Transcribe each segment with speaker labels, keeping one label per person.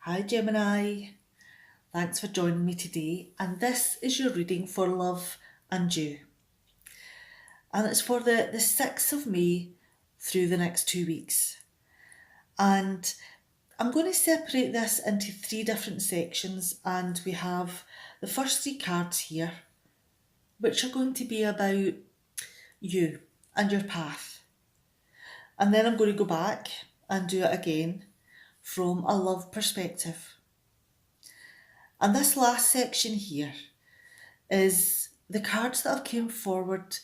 Speaker 1: Hi Gemini, thanks for joining me today, and this is your reading for Love and You. And it's for the 6th of May through the next 2 weeks. And I'm going to separate this into 3 different sections, and we have the first 3 cards here, which are going to be about you and your path. And then I'm going to go back and do it again from a love perspective. And this last section here is the cards that have came forward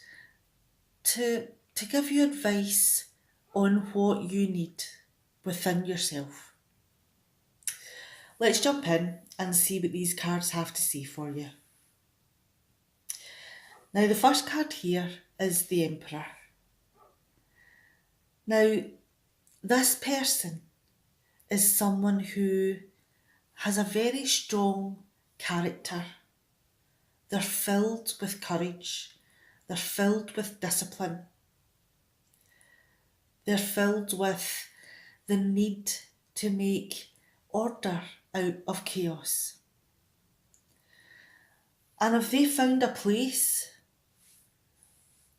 Speaker 1: to give you advice on what you need within yourself. Let's jump in and see what these cards have to say for you. Now, the first card here is the Emperor. Now, this person is someone who has a very strong character. They're filled with courage. They're filled with discipline. They're filled with the need to make order out of chaos. And if they found a place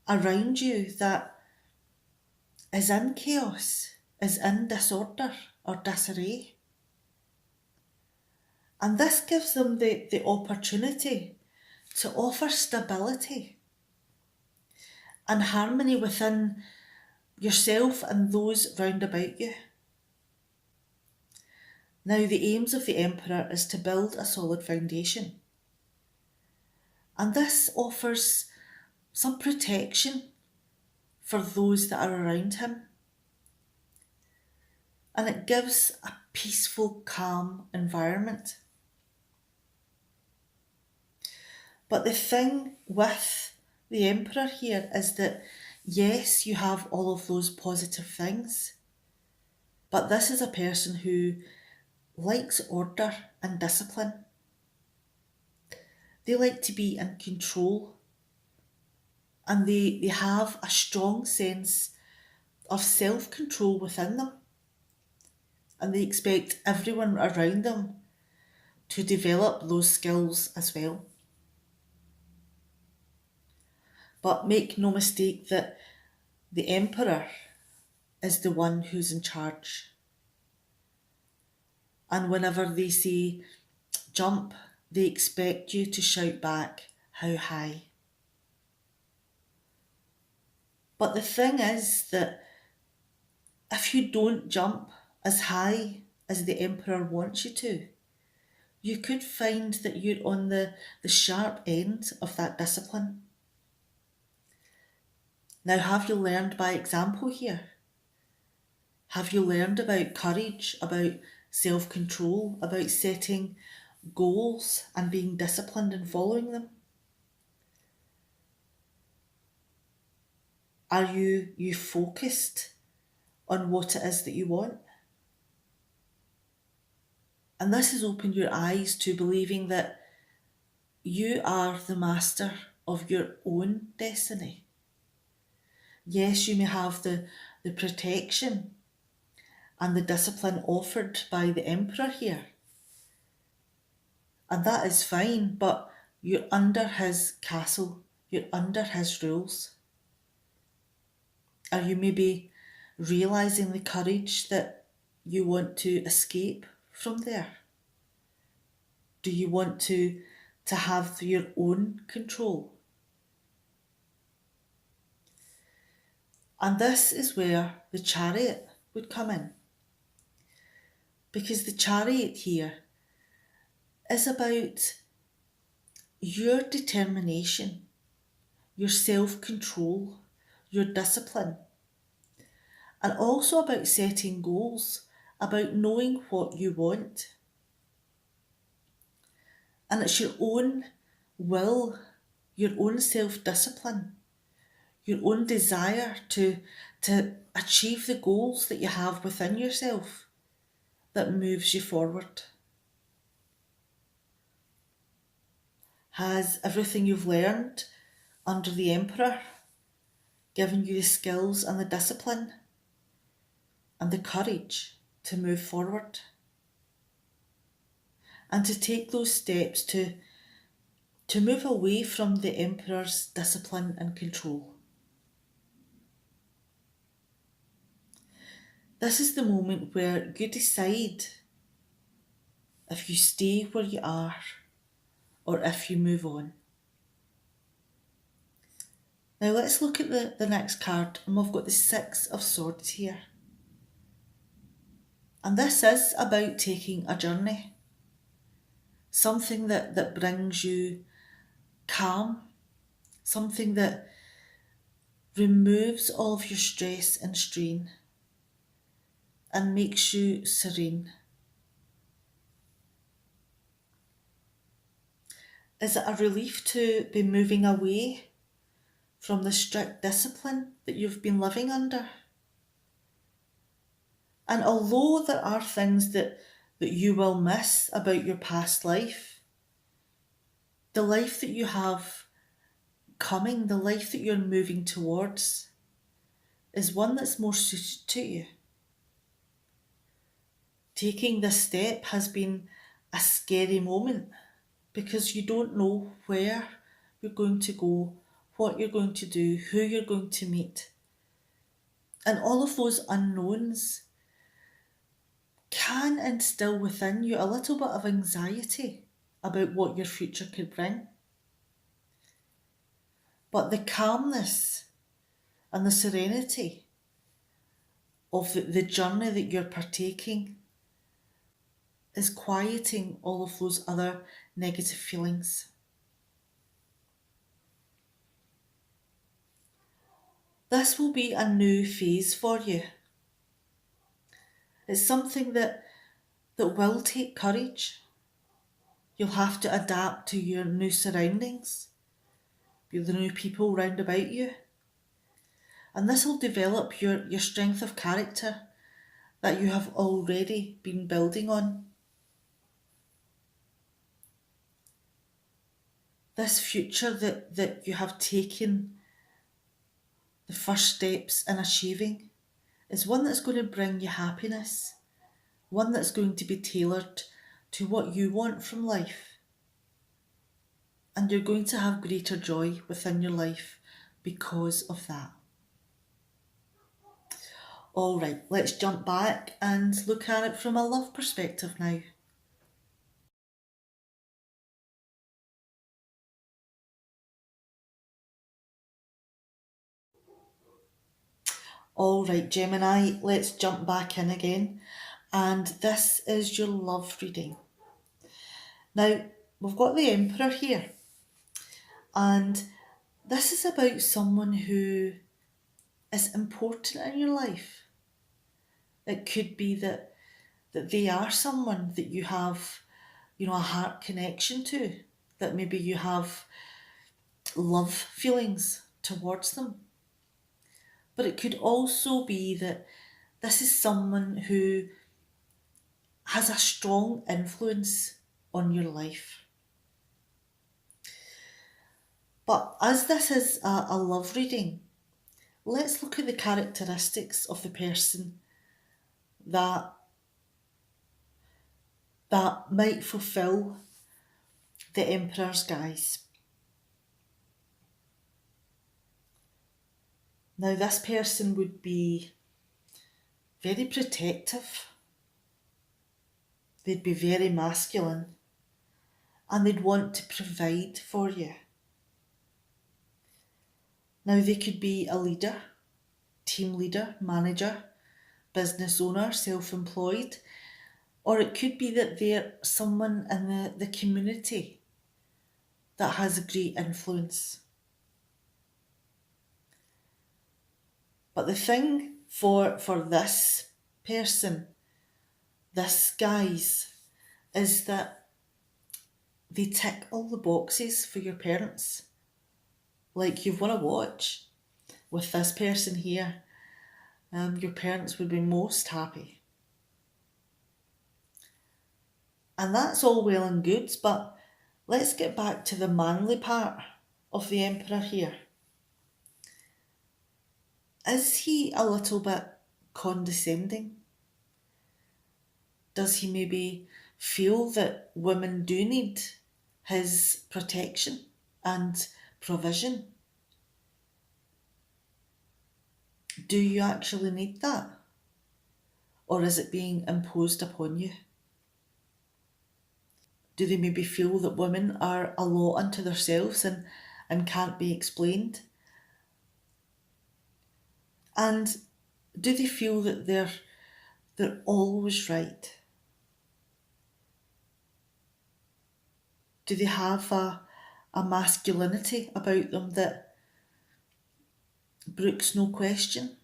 Speaker 1: around you that is in chaos, is in disorder or disarray, and this gives them the opportunity to offer stability and harmony within yourself and those round about you. Now, the aims of the Emperor is to build a solid foundation. And this offers some protection for those that are around him. And it gives a peaceful, calm environment. But the thing with the Emperor here is that, yes, you have all of those positive things, but this is a person who likes order and discipline. They like to be in control, and they have a strong sense of self-control within them, and they expect everyone around them to develop those skills as well. But make no mistake that the Emperor is the one who's in charge. And whenever they say jump, they expect you to shout back, how high? But the thing is that if you don't jump as high as the Emperor wants you to, you could find that you're on the sharp end of that discipline. Now, have you learned by example here? Have you learned about courage, about self-control, about setting goals and being disciplined in following them? Are you focused on what it is that you want? And this has opened your eyes to believing that you are the master of your own destiny. Yes, you may have the protection and the discipline offered by the Emperor here. And that is fine, but you're under his castle, you're under his rules. Are you maybe realising the courage that you want to escape from there? Do you want to have your own control? And this is where the Chariot would come in. Because the Chariot here is about your determination, your self-control, your discipline, and also about setting goals, about knowing what you want. And it's your own will, your own self-discipline, your own desire to achieve the goals that you have within yourself that moves you forward. Has everything you've learned under the Emperor given you the skills and the discipline and the courage to move forward and to take those steps to move away from the Emperor's discipline and control? This is the moment where you decide if you stay where you are or if you move on. Now let's look at the next card, and we've got the Six of Swords here. And this is about taking a journey, something that brings you calm, something that removes all of your stress and strain and makes you serene. Is it a relief to be moving away from the strict discipline that you've been living under? And although there are things that you will miss about your past life, the life that you have coming, the life that you're moving towards, is one that's more suited to you. Taking this step has been a scary moment because you don't know where you're going to go, what you're going to do, who you're going to meet. And all of those unknowns can instill within you a little bit of anxiety about what your future could bring. But the calmness and the serenity of the journey that you're partaking is quieting all of those other negative feelings. This will be a new phase for you. It's something that will take courage. You'll have to adapt to your new surroundings, the new people round about you. And this will develop your strength of character that you have already been building on. This future that you have taken the first steps in achieving is one that's going to bring you happiness, one that's going to be tailored to what you want from life. And you're going to have greater joy within your life because of that. All right, let's jump back and look at it from a love perspective now. All right, Gemini, let's jump back in again. And this is your love reading. Now, we've got the Emperor here. And this is about someone who is important in your life. It could be that they are someone that you have, a heart connection to, that maybe you have love feelings towards them. But it could also be that this is someone who has a strong influence on your life. But as this is a love reading, let's look at the characteristics of the person that might fulfill the Emperor's guise. Now, this person would be very protective. They'd be very masculine, and they'd want to provide for you. Now, they could be a leader, team leader, manager, business owner, self-employed, or it could be that they're someone in the community that has a great influence. But the thing for this person, this guys, is that they tick all the boxes for your parents. Like, you've won a watch with this person here. Your parents would be most happy. And that's all well and good, but let's get back to the manly part of the Emperor here. Is he a little bit condescending? Does he maybe feel that women do need his protection and provision? Do you actually need that? Or is it being imposed upon you? Do they maybe feel that women are a law unto themselves and can't be explained? And do they feel that they're always right? Do they have a masculinity about them that brooks no question?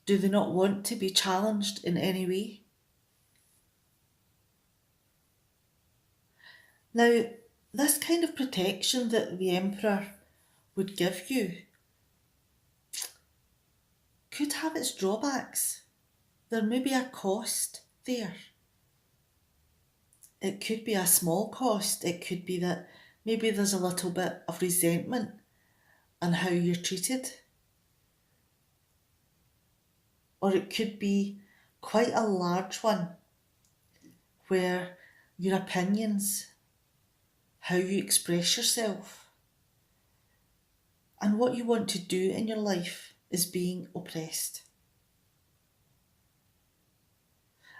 Speaker 1: Do they not want to be challenged in any way? Now, this kind of protection that the Emperor would give you could have its drawbacks. There may be a cost there. It could be a small cost. It could be that maybe there's a little bit of resentment on how you're treated. Or it could be quite a large one where your opinions, how you express yourself, and what you want to do in your life is being oppressed.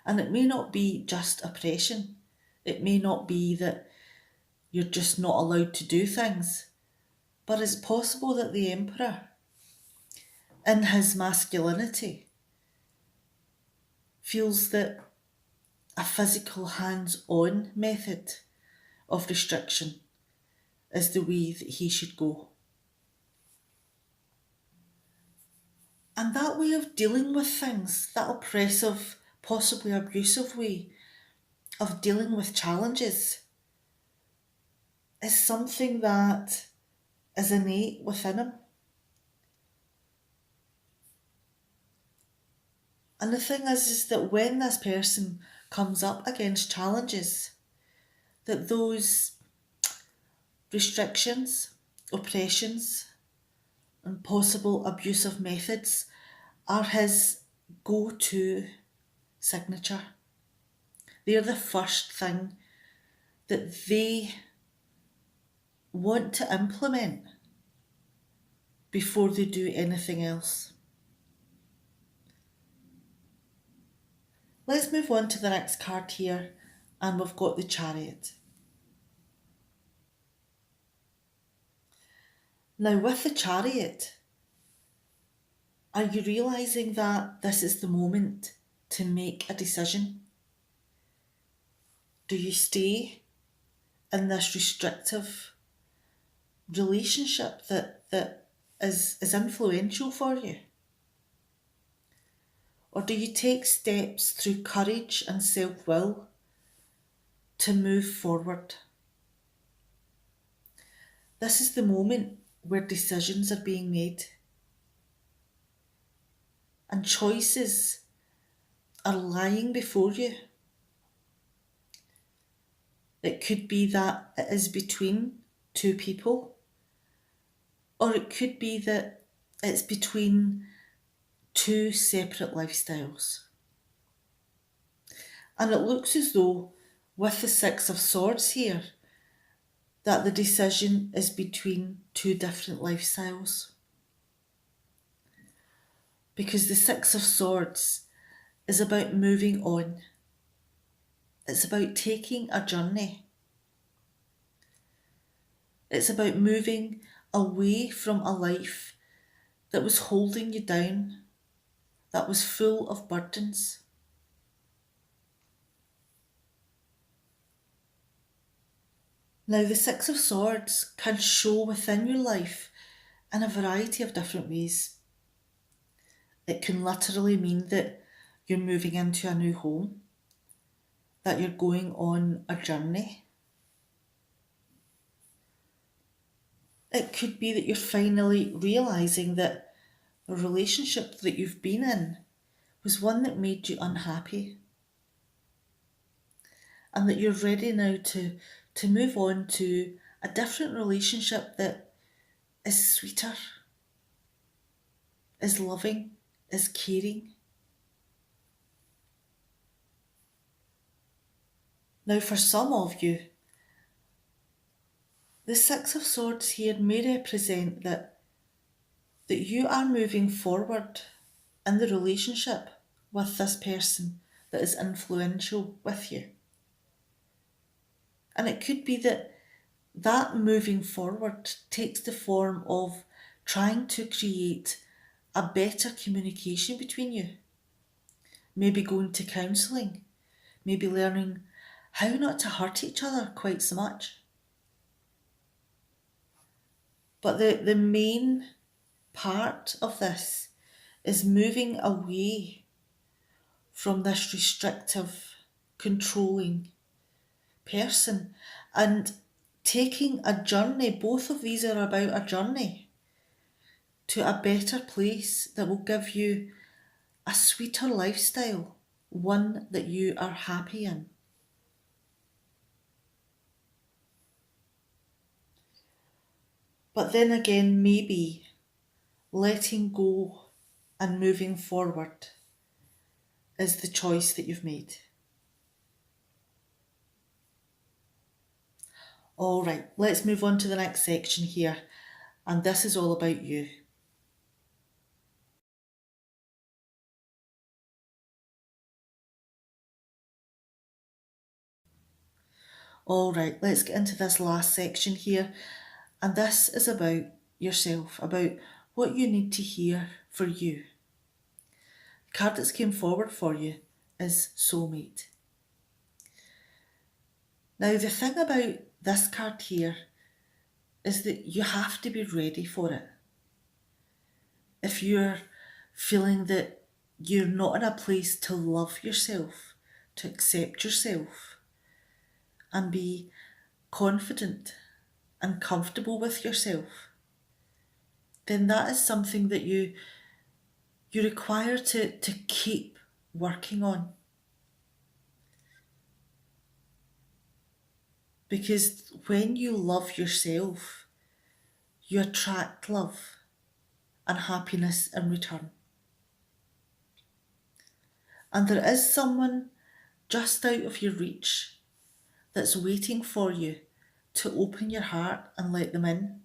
Speaker 1: And it may not be just oppression. It may not be that you're just not allowed to do things. But it's possible that the Emperor, in his masculinity, feels that a physical hands-on method of restriction is the way that he should go. And that way of dealing with things, that oppressive, possibly abusive way of dealing with challenges, is something that is innate within him. And the thing is that when this person comes up against challenges, that those restrictions, oppressions, and possible abusive methods are his go-to signature. They're the first thing that they want to implement before they do anything else. Let's move on to the next card here, and we've got the Chariot. Now, with the Chariot, are you realising that this is the moment to make a decision? Do you stay in this restrictive relationship that is influential for you? Or do you take steps through courage and self-will to move forward? This is the moment where decisions are being made and choices are lying before you. It could be that it is between two people, or it could be that it's between two separate lifestyles. And it looks as though, with the Six of Swords here, that the decision is between two different lifestyles. Because the Six of Swords is about moving on. It's about taking a journey. It's about moving away from a life that was holding you down, that was full of burdens. Now, the Six of Swords can show within your life in a variety of different ways. It can literally mean that you're moving into a new home, that you're going on a journey. It could be that you're finally realising that the relationship that you've been in was one that made you unhappy, and that you're ready now to move on to a different relationship that is sweeter, is loving, is caring. Now, for some of you, the Six of Swords here may represent that you are moving forward in the relationship with this person that is influential with you. And it could be that moving forward takes the form of trying to create a better communication between you. Maybe going to counselling, maybe learning how not to hurt each other quite so much. But the main part of this is moving away from this restrictive, controlling person and taking a journey. Both of these are about a journey to a better place that will give you a sweeter lifestyle, one that you are happy in. But then again, maybe letting go and moving forward is the choice that you've made. All right, let's move on to the next section here. And this is all about you. All right, let's get into this last section here. And this is about yourself, about what you need to hear for you. The card that's came forward for you is Soulmate. Now, the thing about this card here is that you have to be ready for it. If you're feeling that you're not in a place to love yourself, to accept yourself, and be confident and comfortable with yourself, then that is something that you require to keep working on. Because when you love yourself, you attract love and happiness in return. And there is someone just out of your reach that's waiting for you to open your heart and let them in.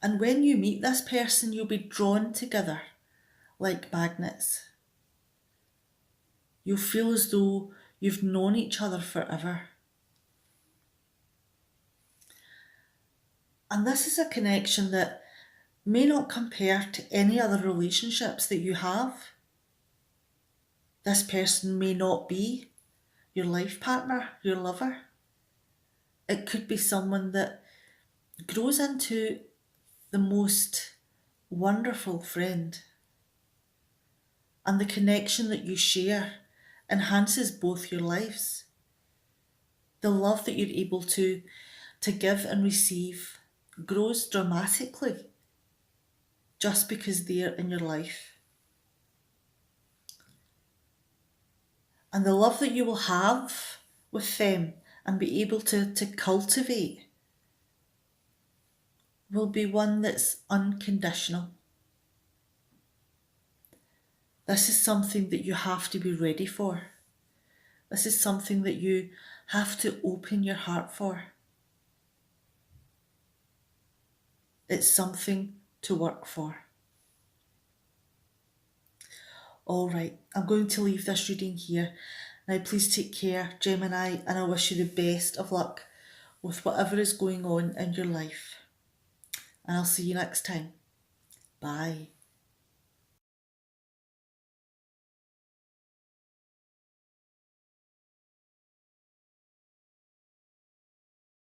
Speaker 1: And when you meet this person, you'll be drawn together like magnets. You'll feel as though you've known each other forever. And this is a connection that may not compare to any other relationships that you have. This person may not be your life partner, your lover. It could be someone that grows into the most wonderful friend. And the connection that you share enhances both your lives. The love that you're able to give and receive grows dramatically just because they're in your life. And the love that you will have with them and be able to cultivate will be one that's unconditional. This is something that you have to be ready for. This is something that you have to open your heart for. It's something to work for. All right, I'm going to leave this reading here. Now, please take care, Gemini, and I wish you the best of luck with whatever is going on in your life. And I'll see you next time. Bye.